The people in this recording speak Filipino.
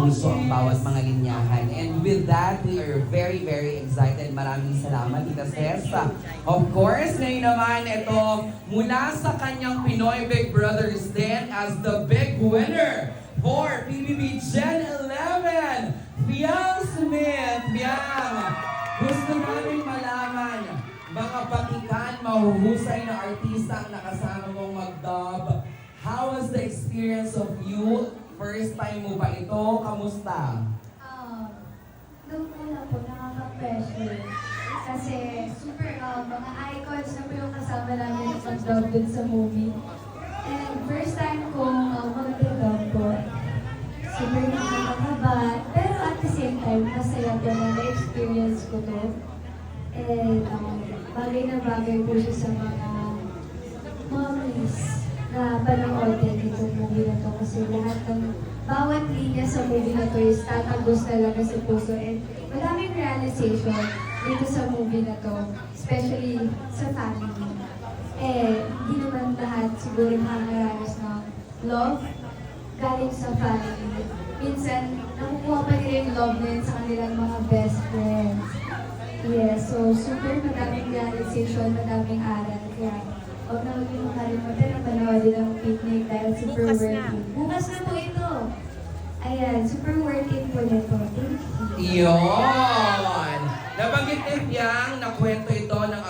puso ang bawat mga linyahan. And with that, we are very, very excited. Maraming salamat, Tita Cessa. Of course, ngayon naman ito, mula sa kanyang Pinoy Big Brothers din as the big winner for PBB Gen 11, Fiang Smith. Fiang, gusto namin malaman, mga patikan, mahuhusay na artista ang nakasama mong mag-dub. How was the experience of you? First time mo ba ito? Kamusta? Nung una po, nakaka-pressure. Kasi super, mga icons na po yung kasama namin sa pag-dub dun sa movie. And first time kong mag-dub po, super nakakakaba. Pero at the same time, masaya po na na-experience ko to. And bagay na bagay po siya sa mga memories na panood din itong movie na to. Kasi lahat ng bawat linya sa movie na to is tatagos talaga sa puso. And maraming realization dito sa movie na to, especially sa family. Hindi naman lahat siguro makakaranas ng love galing sa family. Minsan, nakukuha pa nila yung love na yun sa kanilang mga best friends. Yes, so super madaming realization, madaming aral. Kaya huwag na huwag yung makalimutan na panoodin ang picnic dahil super Bukas worth na. it. Bukas na po ito. Ayan, super worth it po nito. Thank you. Iyon! Nabanggit ni Fiang na kwento ito ng